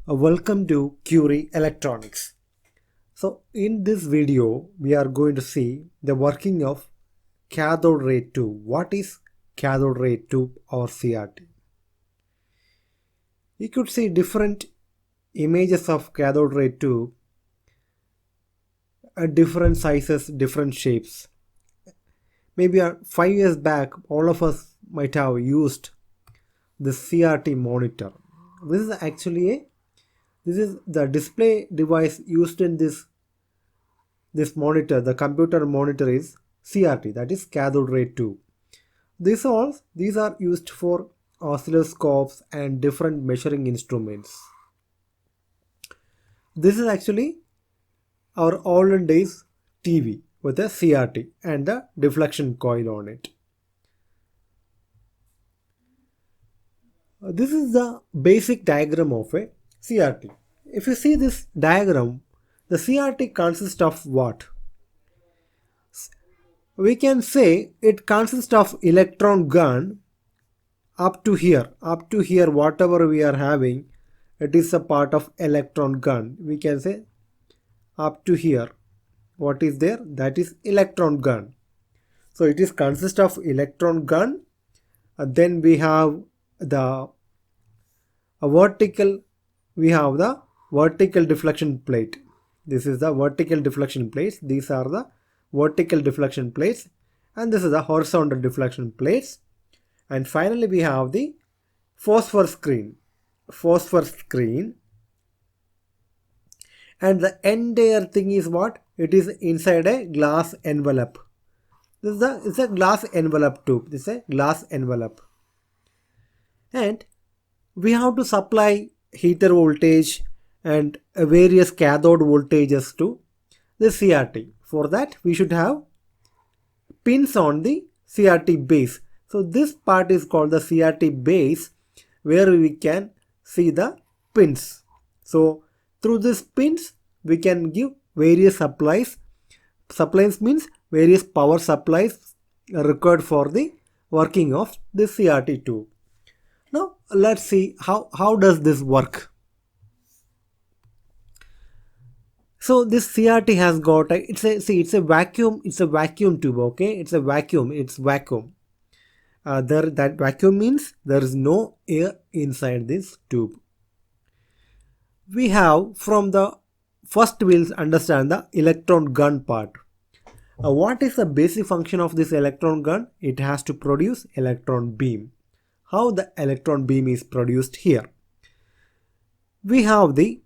Welcome to Curie Electronics. So in this video we are going to see the working of cathode ray tube. What is cathode ray tube or CRT? You could see different images of cathode ray tube at different sizes, different shapes. Maybe 5 years back all of us might have used the CRT monitor. This is the display device used in this monitor. The computer monitor is CRT, that is cathode ray tube. These are used for oscilloscopes and different measuring instruments. This is actually our olden days TV with a CRT and the deflection coil on it. This is the basic diagram of a CRT. If you see this diagram, the CRT consists of what? We can say it consists of electron gun up to here. Up to here, whatever we are having, it is a part of electron gun. We can say up to here, what is there? That is electron gun. So it is consists of electron gun. Then we have the vertical deflection plate. This is the vertical deflection plates. These are the vertical deflection plates, and this is the horizontal deflection plates. And finally we have the phosphor screen. And the entire thing is what? It is inside a glass envelope. It's a glass envelope tube. This is a glass envelope. And we have to supply heater voltage and various cathode voltages to the CRT. For that we should have pins on the CRT base. So this part is called the CRT base, where we can see the pins. So through these pins we can give various supplies. Supplies means various power supplies required for the working of the CRT tube. Now let's see how does this work. So this CRT has got it's a vacuum tube. Okay, it's vacuum. That vacuum means there is no air inside this tube. We have first we'll understand the electron gun part. What is the basic function of this electron gun? It has to produce electron beam. How the electron beam is produced here? We have this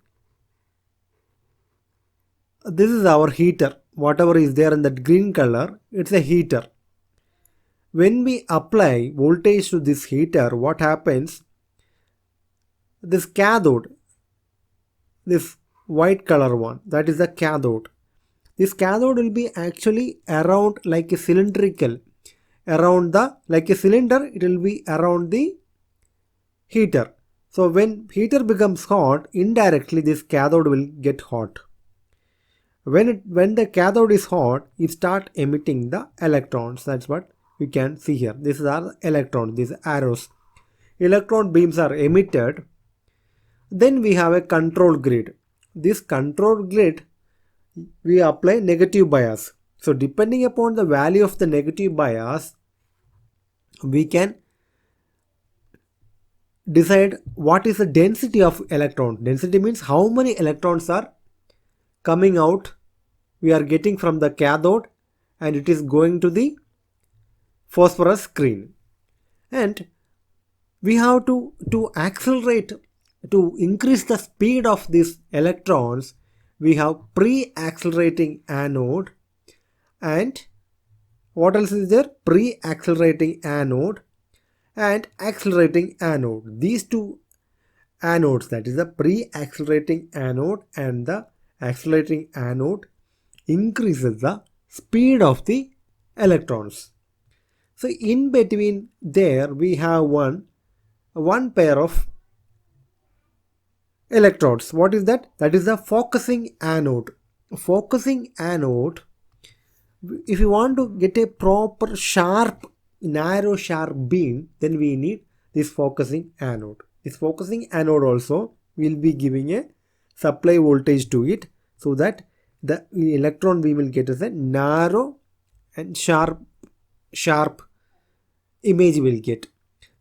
is our heater. Whatever is there in that green color, it's a heater. When we apply voltage to this heater, what happens? This cathode, this white color one, that is the cathode. This cathode will be actually around like a cylindrical. Like a cylinder, it will be around the heater. So when heater becomes hot, indirectly this cathode will get hot. When the cathode is hot, it starts emitting the electrons. That's what we can see here. These are the electrons, these arrows. Electron beams are emitted. Then we have a control grid. This control grid, we apply negative bias. So depending upon the value of the negative bias, we can decide what is the density of electrons. Density means how many electrons are coming out, we are getting from the cathode, and it is going to the phosphorus screen. And we have to accelerate, to increase the speed of these electrons. We have pre-accelerating anode, and what else is there? Pre-accelerating anode and accelerating anode. These two anodes, that is the pre-accelerating anode and the accelerating anode, increases the speed of the electrons. So in between there we have one pair of electrodes. What is that? That is the focusing anode. Focusing anode, if you want to get a proper narrow sharp beam, then we need this focusing anode. This focusing anode also we'll be giving a supply voltage to it, so that the electron beam will get as a narrow and sharp image will get.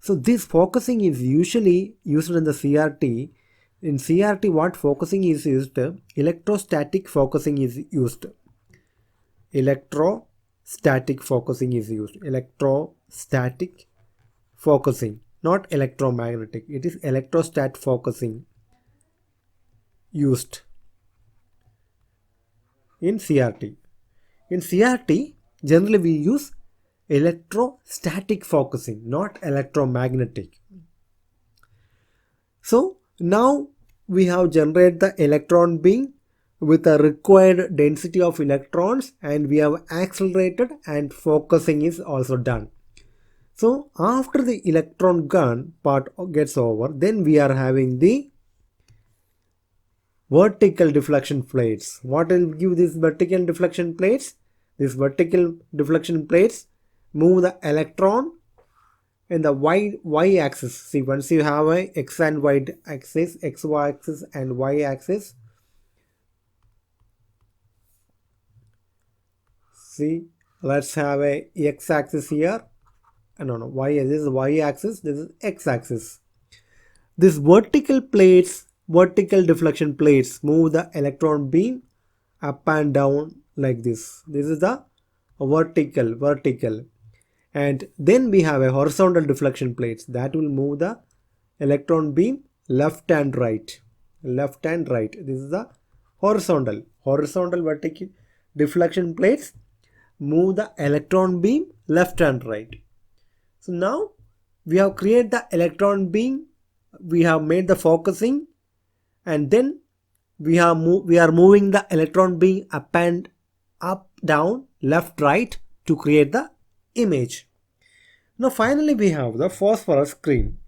So this focusing is usually used in the CRT. In CRT, what focusing is used? Electrostatic focusing is used. Electrostatic focusing is used. Electrostatic focusing, not electromagnetic. It is electrostat focusing used in CRT. In CRT, generally we use electrostatic focusing, not electromagnetic. So now we have generated the electron beam with a required density of electrons, and we have accelerated, and focusing is also done. So after the electron gun part gets over, then we are having the vertical deflection plates. What will give these vertical deflection plates? These vertical deflection plates move the electron in the y axis. See, once you have a x and y axis, xy axis and y axis. See, let's have a x axis here. No, y. This is y axis. This is x axis. These vertical plates, vertical deflection plates, move the electron beam up and down like this. This is the vertical. And then we have a horizontal deflection plates that will move the electron beam left and right. Left and right. This is the horizontal vertical deflection plates move the electron beam left and right. So now we have created the electron beam, we have made the focusing, and then we are moving the electron beam up, down, left, right to create the image. Now finally we have the phosphorus screen.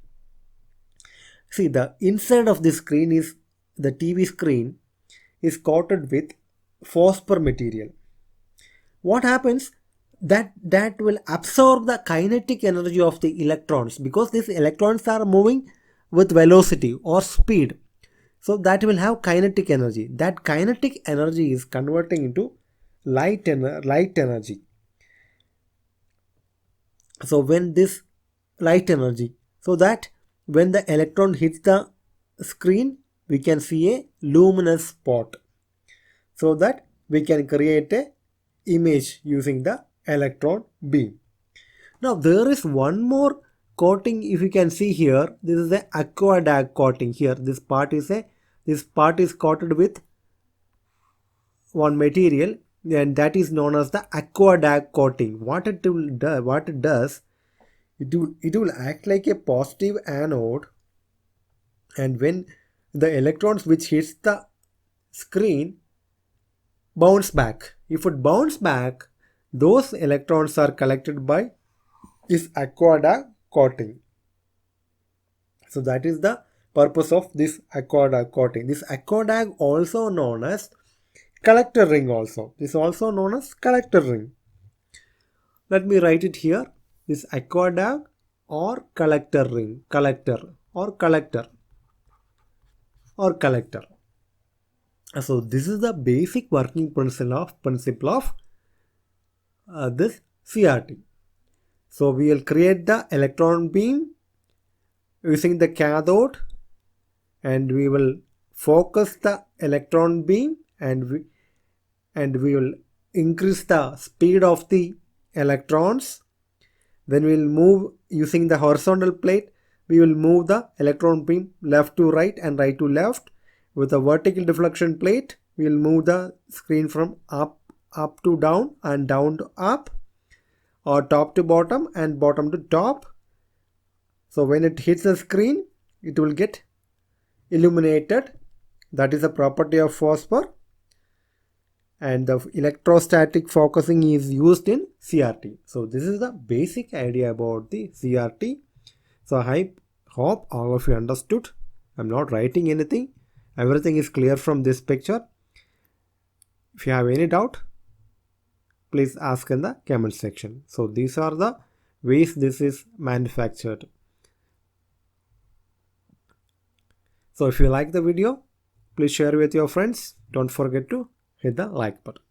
See, the inside of this screen is the TV screen is coated with phosphor material. What happens? That will absorb the kinetic energy of the electrons, because these electrons are moving with velocity or speed. So that will have kinetic energy. That kinetic energy is converting into light energy. So when this light energy, so that when the electron hits the screen, we can see a luminous spot, so that we can create a image using the electron beam. Now there is one more coating. If you can see here, this is the Aqua coating. Here this part is coated with one material, and that is known as the Aqua coating. What it does, it will act like a positive anode, and when the electrons which hits the screen bounce back. If it bounce back, those electrons are collected by this Aqua coating. So that is the purpose of this Aqua coating. This Aqua also known as collector ring also. This is also known as collector ring. Let me write it here. This Aqua or collector ring. Collector. So this is the basic working principle of this CRT. So we will create the electron beam using the cathode, and we will focus the electron beam, and we will increase the speed of the electrons. Then we will move using the horizontal plate. We will move the electron beam left to right and right to left. With a vertical deflection plate, we will move the screen from up to down and down to up, or top to bottom and bottom to top. So when it hits the screen, it will get illuminated. That is a property of phosphor, and the electrostatic focusing is used in CRT. So this is the basic idea about the CRT. So I hope all of you understood. I'm not writing anything. Everything is clear from this picture. If you have any doubt, please ask in the comment section. So these are the ways this is manufactured. So So if you like the video, please share with your friends. Don't forget to hit the like button.